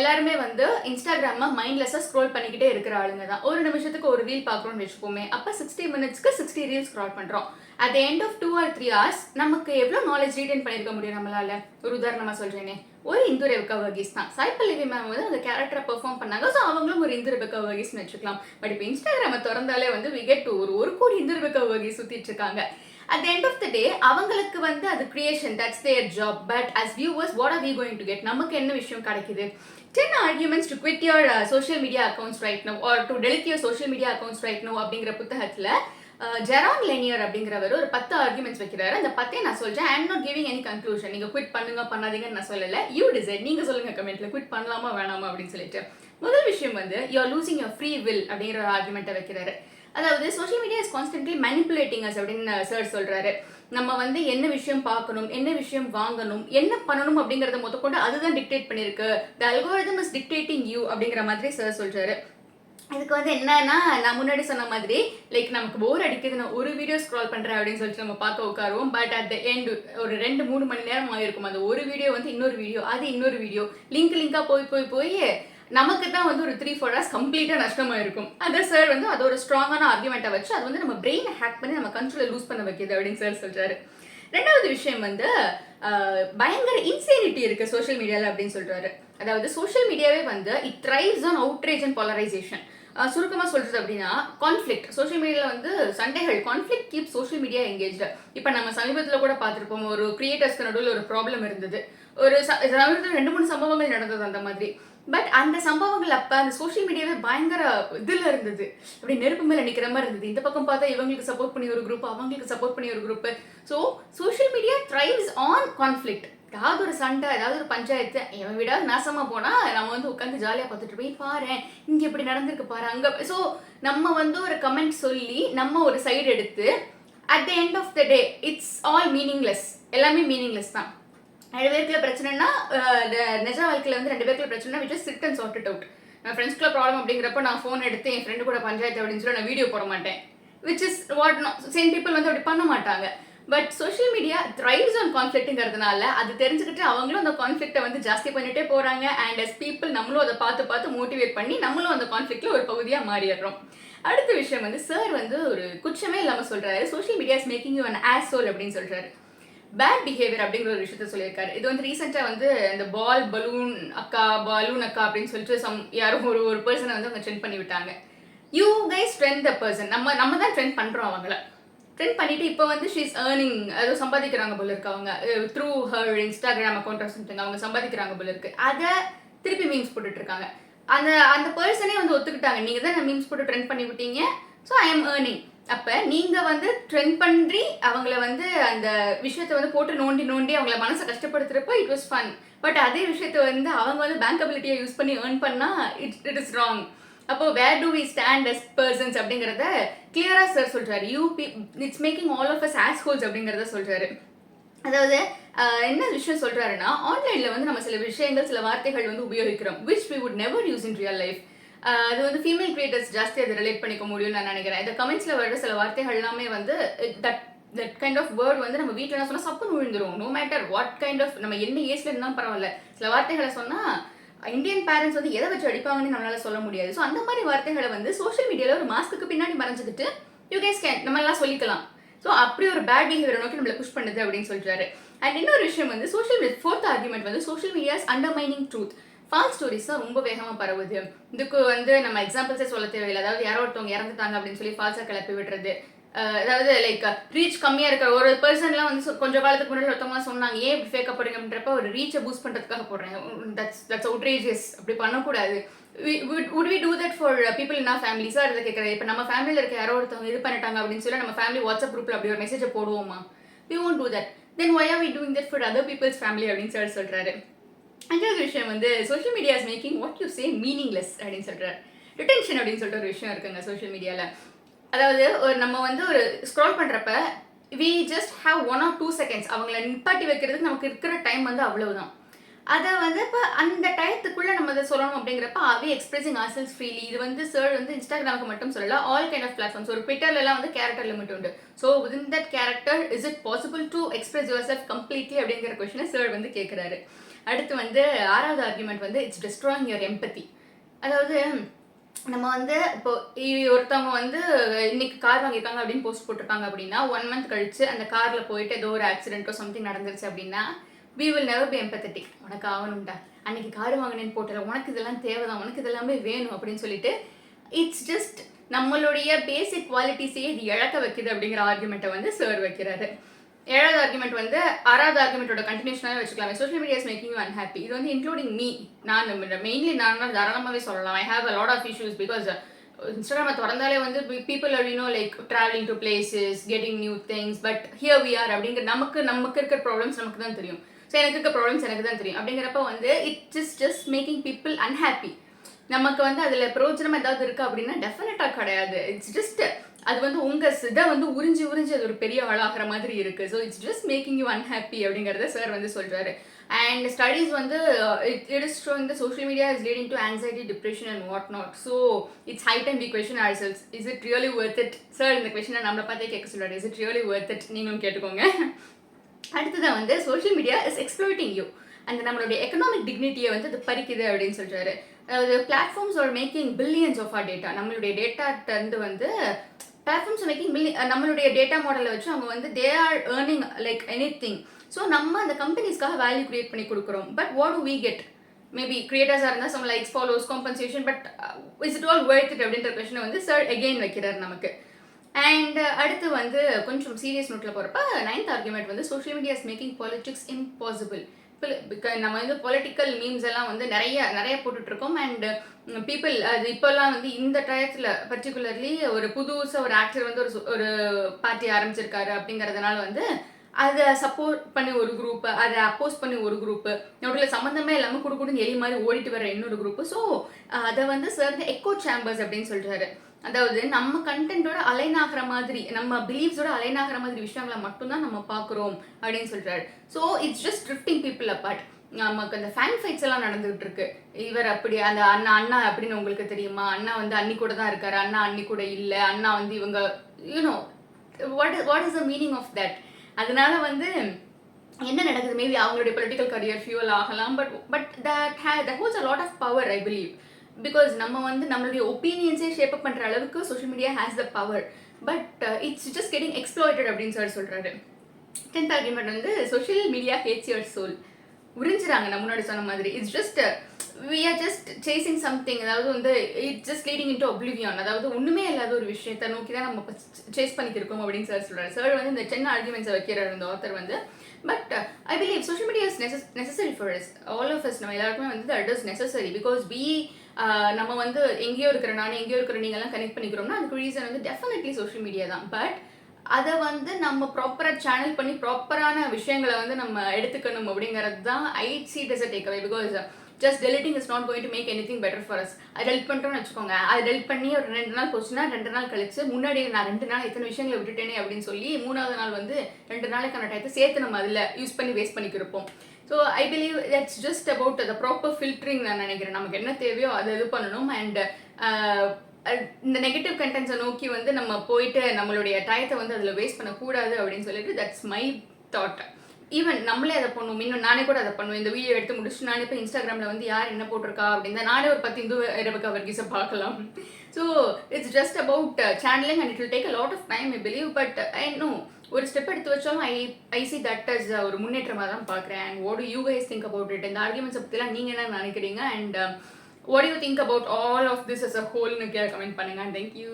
எல்லாருமே வந்து Instagram மைண்ட்லெஸ்ஸாக scroll பண்ணிக்கிட்டே இருக்கிற ஆளுங்க தான். ஒரு நிமிஷத்துக்கு ஒரு ரீல் பார்க்குறோம்னு வச்சுப்போமே, அப்போ 60 மினிட்ஸ்க்கு 60 ரீல்ஸ் ஸ்க்ரால் பண்ணுறோம். At the end of 2 or 3 hours நமக்கு எவ்வளோ நாலேஜ் ரீடைன் பண்ணியிருக்க முடியும் நம்மளால? ஒரு உதாரணமாக சொல்கிறேனே, ஒரு இந்து ரெபக்கா வர்கீஸ் தான். சாய் பல்லவி மேம் வந்து அந்த கேரக்டரை பெர்ஃபார்ம் பண்ணாங்க. ஸோ அவங்களும் ஒரு இந்து ரெபக்கா வர்கீஸ்னு வச்சுக்கலாம். பட் இப்போ இன்ஸ்டாகிராமை திறந்தாலே வந்து we get to ஒரு கோடி இந்து ரெபக்கா வர்கீஸ் சுற்றிட்டு இருக்காங்க. At the end of the day, அவங்களுக்கு வந்து அது creation, that's their job. But as viewers, what are we going to get? நமக்கு என்ன விஷயம் கிடைக்குது? 10 arguments to quit your social media accounts right now or to delete your social media accounts right now அப்படிங்கிற புத்தகத்துல ஜெரான் லெனியர் அப்படிங்கிறவர் ஒரு 10 arguments வைக்கிறாரு. அந்த 10 நான் சொல்றேன். I am not giving any conclusion. நீங்க குவிட் பண்ணுங்க பண்ணாதீங்கன்னு நான் சொல்லல. You decide. நீங்க சொல்லுங்க கமெண்ட்ல குவிட் பண்ணலாமா வேணாமா அப்படின்னு சொல்லிட்டு. முதல் விஷயம் வந்து you are losing your free will அப்படிங்கிற ஒரு ஆர்குமெண்ட்டை வைக்கிறாரு. அதாவது social media is constantly manipulating us அப்படின்னு சார் சொல்றாரு. நம்ம வந்து என்ன விஷயம் பார்க்கணும், என்ன விஷயம் வாங்கணும், என்ன பண்ணணும் அப்படிங்கறத முதற்கொண்டு அதுதான் டிக்டேட் பண்ணிருக்கு. த அல்கோரிதம் இஸ் டிக்டேட்டிங் யூ அப்படிங்கிற மாதிரி சார் சொல்றாரு. இதுக்கு வந்து என்னன்னா, நான் முன்னாடி சொன்ன மாதிரி லைக் நமக்கு போர் அடிக்குது, நான் ஒரு வீடியோ ஸ்க்ரால் பண்றேன் அப்படின்னு சொல்லிட்டு நம்ம பார்க்க உட்காருவோம். பட் அட் த எண்ட் ஒரு 2-3 மணி நேரம் ஆயிருக்கும். அந்த ஒரு வீடியோ வந்து இன்னொரு வீடியோ, அது இன்னொரு வீடியோ, லிங்கா போய் நமக்கு தான் வந்து ஒரு 3-4 hours கம்ப்ளீட்டாக நஷ்டமாக இருக்கும். அதை சார் வந்து அது ஒரு ஸ்ட்ராங்கான ஆர்குமெண்ட்டை வச்சு அது வந்து நம்ம பிரெயினை ஹேக் பண்ணி நம்ம கண்ட்ரோலை லூஸ் பண்ண வைக்கிது அப்படின்னு சார் சொல்கிறாரு. ரெண்டாவது விஷயம் வந்து பயங்கர இன்சேனிட்டி இருக்குது சோஷியல் மீடியாவில் அப்படின்னு சொல்கிறாரு. அதாவது சோஷியல் மீடியாவே வந்து it thrives on outrage and polarisation. சுருக்கமாக சொல்கிறது அப்படின்னா கான்ஃப்ளிக்ட். சோஷியல் மீடியாவில் வந்து சண்டைகள், conflict keep social media engaged. இப்போ நம்ம சமீபத்தில் கூட பார்த்துருப்போம், ஒரு கிரியேட்டர்ஸ்க்கு நடுவில் ஒரு ப்ராப்ளம் இருந்தது. ஒரு சமீபத்தில் 2-3 சம்பவங்கள் நடந்தது அந்த மாதிரி. பட் அந்த சம்பவங்கள் அப்போ அந்த சோஷியல் மீடியாவே பயங்கர இதில் இருந்தது. அப்படி நெருப்பு மேலே நிற்கிற மாதிரி இருந்தது. இந்த பக்கம் பார்த்தா இவங்களுக்கு சப்போர்ட் பண்ணி ஒரு குரூப், அவங்களுக்கு சப்போர்ட் பண்ணி ஒரு group. So social media thrives on conflict. ஏதாவது ஒரு சண்டை, ஏதாவது ஒரு பஞ்சாயத்து, எவன் விட நாசமாக போனால் நம்ம வந்து உட்காந்து ஜாலியாக பார்த்துட்டு போய் பாரு இங்கே இப்படி நடந்திருக்கு பாரு அங்கே. ஸோ நம்ம வந்து ஒரு கமெண்ட் சொல்லி நம்ம ஒரு சைடு எடுத்து at the end of the day it's all meaningless. எல்லாமே மீனிங்லெஸ் தான். 2 பேருக்குள்ள பிரச்சனைனா, நிஜ வாழ்க்கையில் வந்து 2 பேருக்குள்ள பிரச்சனை which is sit and chart it out. நான் ஃப்ரெண்ட்ஸ்க்குள்ள ப்ராப்ளம் அப்படிங்கிறப்ப நான் ஃபோன் எடுத்து என் ஃப்ரெண்டு கூட பஞ்சாயத்து அப்படின்னு சொல்லி நான் வீடியோ போட மாட்டேன். Which is what same people வந்து அப்படி பண்ண மாட்டாங்க. But social media thrives on கான்ஃப்ளிக்ட்டுங்கிறதுனால அது தெரிஞ்சுக்கிட்டு அவங்களும் அந்த கான்ஃப்ளிக்ட்டை வந்து ஜாஸ்தி பண்ணிட்டே போகிறாங்க. அண்ட் அஸ் பீப்புள் நம்மளும் அதை பார்த்து மோட்டிவேட் பண்ணி நம்மளும் அந்த கான்ஃப்ளிக்ட்டில் ஒரு பகுதியாக மாறிடுறோம். அடுத்த விஷயம் வந்து சார் வந்து ஒரு குற்றமே இல்லாமல் சொல்கிறாரு, social media is making you an arsehole அப்படின்னு சொல்கிறாரு. பேட் பிஹேவியர் அப்படிங்கிற ஒரு விஷயத்த சொல்லியிருக்காரு. இது வந்து ரீசெண்டாக வந்து இந்த பலூன் அக்கா அப்படின்னு சொல்லிட்டு யாரும் ஒரு பர்சனை வந்து அவங்க ட்ரெண்ட் பண்ணி விட்டாங்க. You guys trend the person. நம்ம தான் ட்ரெண்ட் பண்ணுறோம். அவங்கள ட்ரெண்ட் பண்ணிட்டு இப்போ வந்து ஷீ இஸ் ஏர்னிங், அதுவும் சம்பாதிக்கிறாங்க போல இருக்கு. அவங்க through her Instagram account something அவங்க சம்பாதிக்கிறாங்க போல இருக்கு. அதை திருப்பி மீம்ஸ் போட்டுட்டு இருக்காங்க. அந்த பர்சனே வந்து ஒத்துக்கிட்டாங்க, நீங்கள் தான் நான் மீம்ஸ் போட்டு ட்ரெண்ட் பண்ணி விட்டீங்க, ஸோ ஐ எம் ஏர்னிங். அப்போ நீங்கள் வந்து ட்ரெண்ட் பண்ணி அவங்கள வந்து அந்த விஷயத்தை வந்து போட்டு நோண்டி அவங்கள மனசை கஷ்டப்படுத்துகிறப்போ இட் வாஸ் ஃபன். பட் அதே விஷயத்தை வந்து அவங்க வந்து பேங்கபிலிட்டியை யூஸ் பண்ணி ஏர்ன் பண்ணால் இட் இஸ் ராங். அப்போ where do we stand as persons அப்படிங்கிறத கிளியராக சார் சொல்கிறாரு. It's making all of us assholes அப்படிங்கிறத சொல்கிறாரு. அதாவது என்ன விஷயம் சொல்கிறாருன்னா, ஆன்லைனில் வந்து நம்ம சில விஷயங்கள், சில வார்த்தைகள் வந்து உபயோகிக்கிறோம் which we would never use in real life. அது வந்து ஃபீமேல் கிரியேட்டர்ஸ் ஜாஸ்தி அதை ரிலேட் பண்ணிக்க முடியும்னு நான் நினைக்கிறேன். இந்த கமெண்ட்ஸில் வர சில வார்த்தைகள் எல்லாமே வந்து தட் கைண்ட் ஆஃப் வேர்ட் வந்து நம்ம வீட்டில் என்ன சொன்னால் சப்புன்னு விழுந்துரும். No matter what kind of நம்ம என்ன ஏஜ்ல இருந்தாலும் பரவாயில்ல. சில வார்த்தைகளை சொன்னால் இந்தியன் பேரண்ட்ஸ் வந்து எதை வச்சு அடிப்பாங்கன்னு நம்மளால சொல்ல முடியாது. ஸோ அந்த மாதிரி வார்த்தைகளை வந்து சோஷியல் மீடியாவில் ஒரு மாஸ்க்கு பின்னாடி மறைஞ்சிக்கிட்டு யூ கேஸ் கேன் நம்ம எல்லாம் சொல்லிக்கலாம். ஸோ அப்படி ஒரு பேட் பிஹேவியரை நோக்கி நம்மளை புஷ் பண்ணுது அப்படின்னு சொல்றாரு. அண்ட் இன்னொரு விஷயம் வந்து ஃபோர்த் ஆர்குமெண்ட் வந்து social medias undermining truth. False stories தான் ரொம்ப வேகமாக பரவுது. இதுக்கு வந்து நம்ம எக்ஸாம்பிள்ஸே சொல்ல தேவையில்லை. அதாவது யாரோ ஒருத்தவங்க இறந்துட்டாங்க அப்படின்னு சொல்லி ஃபால்ஸாக கிளப்பி விடுறது. அதாவது லைக் ரீச் கம்மியாக இருக்கிற ஒரு பர்சன்லாம் வந்து கொஞ்சம் காலத்துக்கு முன்னாடி ஒருத்தவங்க சொன்னாங்க ஏன் இப்படி ஃபேக்கப் போடுங்க அப்படின்றப்ப ஒரு ரீச்சை பூஸ்ட் பண்ணுறதுக்காக போடுறேன். That's outrageous. அப்படி பண்ணக்கூடாது. would we do that for people in our family? Sir இதை கேட்குறேன். இப்போ நம்ம ஃபேமிலியில் இருக்க யாரோ ஒருத்தவங்க இது பண்ணிட்டாங்க அப்படின்னு சொல்லி நம்ம ஃபேமிலி வாட்ஸ்அப் குரூப்பில் அப்படி ஒரு மெசேஜை போடுவோமா? we won't do that. then why are we doing that for other people's family அப்படின்னு சொல்கிறாரு. அஞ்சாவது விஷயம் வந்து social media is making what you say meaningless அப்படின்னு சொல்கிறார். ரிட்டென்ஷன் அப்படின்னு சொல்லிட்டு ஒரு விஷயம் இருக்குங்க சோஷியல் மீடியாவில். அதாவது நம்ம வந்து ஒரு ஸ்க்ரால் பண்ணுறப்ப we just have 1 or 2 seconds அவங்கள நிப்பாட்டி வைக்கிறதுக்கு நமக்கு இருக்கிற டைம் வந்து அவ்வளவுதான். அதை வந்து இப்போ அந்த டயத்துக்குள்ளே நம்ம அதை சொல்லணும் அப்படிங்கிறப்ப அவே எக்ஸ்பிரஸிங் ஆர்செல்ஸ் ஃப்ரீலி. இது வந்து சார் வந்து இன்ஸ்டாகிராமுக்கு மட்டும் சொல்லல, ஆல் கைண்ட் ஆஃப் பிளாட்ஃபார்ம்ஸ். ஒரு ட்விட்டர்லாம் வந்து கேரக்டர் லிமிட் உண்டு. So within that character is it possible to express your self completely அப்படிங்கிற கொஸ்டினை சார் வந்து கேட்குறாரு. அடுத்து வந்து 6வது ஆர்குமெண்ட் வந்து இட்ஸ் டிஸ்ட்ராயிங் யுவர் எம்பத்தி. அதாவது நம்ம வந்து இப்போ ஒருத்தவங்க வந்து இன்னைக்கு கார் வாங்கியிருக்காங்க அப்படின்னு போஸ்ட் போட்டிருக்காங்க அப்படின்னா 1 மந்த் கழிச்சு அந்த கார்ல போயிட்டு ஏதோ ஒரு ஆக்சிடென்ட்டோ சம்திங் நடந்துருச்சு அப்படின்னா we will never be empathetic. உனக்கு ஆகணும்டா, அன்னைக்கு கார் வாங்கினேன்னு போட்டல, உனக்கு இதெல்லாம் தேவைதான், உனக்கு இதெல்லாமே வேணும் அப்படின்னு சொல்லிட்டு இட்ஸ் ஜஸ்ட் நம்மளுடைய பேசிக் குவாலிட்டிஸையே இது இழக்க வைக்குது அப்படிங்கிற ஆர்குமெண்ட்டை வந்து சார் வைக்கிறாரு. 7வது ஆர்குமெண்ட் வந்து 6வது ஆர்குமெண்ட்டோட கண்டினியூஷனாகவே வச்சுக்கலாமே. Social media is making you unhappy. இது வந்து இன்க்ளூடிங் மீ. நான் மெயின்லி நான் தாராளமாகவே சொல்லலாம். I have a lot of issues because இன்ஸ்டாகிராமை திறந்தாலே வந்து people are like travelling to places, getting new things, but here we are அப்படிங்கிற நமக்கு இருக்கிற ப்ராப்ளம்ஸ் நமக்கு தான் தெரியும். ஸோ எனக்கு இருக்க ப்ராப்ளம்ஸ் எனக்கு தான் தெரியும். அப்படிங்கிறப்ப வந்து it's is just making people unhappy. நமக்கு வந்து அதில் பிரோஜனம் ஏதாவது இருக்கு அப்படின்னா டெஃபினட்டாக கிடையாது. இட்ஸ் ஜஸ்ட் அது வந்து உங்கள் இதை வந்து உறிஞ்சி அது ஒரு பெரிய ஆளாகிற மாதிரி இருக்கு. So it's just making you unhappy அப்படிங்கிறத சார் வந்து சொல்றாரு. அண்ட் ஸ்டடீஸ் வந்து it is showing the social media is leading to anxiety, depression and what not. So it's high time we question ourselves, is it really worth it? Sir இந்த கொஸ்டினை நம்மளை பார்த்தே கேட்க சொல்றாரு. Is it really worth it? நீங்களும் கேட்டுக்கோங்க. அடுத்ததான் வந்து social media is exploiting you. அந்த நம்மளுடைய எக்கனாமிக் டிக்னிட்டியை வந்து அது பறிக்குது அப்படின்னு சொல்றாரு. அதாவது platforms are making billions of our data. நம்மளுடைய டேட்டாட்டு வந்து பிளாட்ஃபார்ம்ஸ் மேக்கிங் நம்மளுடைய டேட்டா மாடலை வச்சு அவங்க வந்து they are earning like anything. So நம்ம அந்த கம்பெனிஸ்க்காக வேல்யூ கிரியேட் பண்ணி கொடுக்குறோம். But what do we get? Maybe கிரியேட்டர்ஸாக இருந்தால் some likes, follows, compensation, but is it all worth it அப்படின்ற கொஸ்டினை வந்து சார் எகெயின் வைக்கிறார் நமக்கு. அண்ட் அடுத்து வந்து கொஞ்சம் சீரியஸ் நோட்டில் போகிறப்ப 9th ஆர்குமெண்ட் வந்து social media is making politics impossible. நம்ம வந்து பொலிட்டிக்கல் மீம்ஸ் எல்லாம் வந்து நிறைய போட்டுட்ருக்கோம். அண்ட் பீப்புள் அது இப்போல்லாம் வந்து இந்த டயத்தில் பர்டிகுலர்லி ஒரு புதுசாக ஒரு ஆக்டர் வந்து ஒரு பார்ட்டி ஆரம்பிச்சிருக்காரு அப்படிங்கிறதுனால வந்து அதை சப்போர்ட் பண்ணி ஒரு குரூப்பு, அதை அப்போஸ் பண்ணி ஒரு குரூப்பு, நோட்டில் சம்மந்தமே இல்லாமல் குடுக்குடுன்னு எலி மாதிரி ஓடிட்டு வர இன்னொரு குரூப்பு. ஸோ அதை வந்து சார் எக்கோ சேம்பர்ஸ் அப்படின்னு சொல்கிறாரு. அதாவது நம்ம கண்டென்ட்டோட அலைன் ஆகிற மாதிரி, நம்ம பிலீவ்ஸோட அலைன் ஆகிற மாதிரி விஷயங்களை மட்டும்தான் நம்ம பார்க்குறோம் அப்படின்னு சொல்கிறாரு. So it's just drifting people apart. நமக்கு அந்த ஃபேன் ஃபைட்ஸ் எல்லாம் நடந்துகிட்டு இருக்கு. இவர் அப்படி, அந்த அண்ணா அப்படின்னு உங்களுக்கு தெரியுமா? அண்ணா வந்து அன்னி கூட தான் இருக்காரு, அண்ணா அன்னி கூட இல்லை, அண்ணா வந்து இவங்க you know what is the meaning of that? அதனால வந்து என்ன நடக்குது? மேபி அவங்களுடைய பொலிட்டிக்கல் கரியர் ஃபியூவல் ஆகலாம். But that holds a lot of power, I believe. Because நம்ம வந்து நம்மளுடைய ஒப்பீனியன்ஸே ஷேப் அப் பண்ணுற அளவுக்கு social media has the power. But it's just getting exploited அப்படின்னு சொல்கிறாரு. 10th ஆர்குமெண்ட் வந்து social media hates your soul. உறிஞ்சிறாங்க நான் முன்னாடி சொன்ன மாதிரி. It's just we are just chasing something. அதாவது வந்து இட்ஸ் ஜஸ்ட் லீடிங் இன்டு ஒப்ளிவியான். அதாவது ஒன்றுமே இல்லாத ஒரு விஷயத்தை நோக்கி தான் நம்ம சேஸ் பண்ணிக்கிருக்கோம் அப்படின்னு சார் சொல்கிறார். சார் வந்து இந்த 10 ஆர்குமெண்ட்ஸை வைக்கிறார் இந்த ஆத்தர் வந்து. But I believe social media is necessary for us, all of us. நம்ம எல்லாருக்குமே வந்து தட் இஸ் நெசசரி. பிகாஸ் நம்ம வந்து எங்கேயோ இருக்கிற நான், எங்கேயோ இருக்கிற நீங்கள்லாம் கனெக்ட் பண்ணிக்கிறோம்னா அதுக்கு ரீசன் வந்து டெஃபினெட்லி சோஷியல் மீடியா தான். பட் அதை வந்து நம்ம ப்ராப்பராக சேனல் பண்ணி ப்ராப்பரான விஷயங்களை வந்து நம்ம எடுத்துக்கணும் அப்படிங்கிறது தான் I see it as a takeaway. Because just deleting is not going to make anything better for us. அது டெலிட் பண்ணிட்டோம்னு வச்சுக்கோங்க, அது டெலிட் பண்ணி ஒரு 2 நாள் போச்சுன்னா 2 நாள் கழிச்சு முன்னாடி நான் 2 நாள் இத்தனை விஷயங்களை விட்டுட்டேனே அப்படின்னு சொல்லி 3வது நாள் வந்து 2 நாளைக்கான டயத்தை சேர்த்து நம்ம அதில் யூஸ் பண்ணி வேஸ்ட் பண்ணிக்கிருப்போம். So I believe that's just about the proper filtering. நான் நினைக்கிறேன் நமக்கு என்ன தேவையோ அதை இது பண்ணணும். அண்ட் இந்த நெகட்டிவ் கண்டென்ட்ஸை நோக்கி வந்து நம்ம போயிட்டு நம்மளுடைய டயத்தை வந்து அதில் வேஸ்ட் பண்ணக்கூடாது அப்படின்னு சொல்லிட்டு தட்ஸ் மை தாட். ஈவன் நம்மளே அதை பண்ணுவோம். இன்னும் நானே கூட அதை பண்ணுவேன். இந்த வீடியோ எடுத்து முடிச்சுட்டு நானே இப்போ இன்ஸ்டாகிராமில் வந்து யார் என்ன போட்டிருக்கா அப்படின்னு நானே ஒரு 10 இந்து ரெபக்கா வர்கீஸை பார்க்கலாம். So it's just about channelling and it will take a lot of time, I believe. But I know ஒரு ஸ்டெப் எடுத்து வச்சாலும் ஐ சி தட் அஸ் ஒரு முன்னேற்றமாக தான் பார்க்குறேன். And what to you guys think about it? இந்த ஆர்குமெண்ட்ஸை பற்றிலாம் நீங்கள் என்ன நினைக்கிறீங்க? And what do you think about all of this as a whole? Comment பண்ணுங்க. And thank you.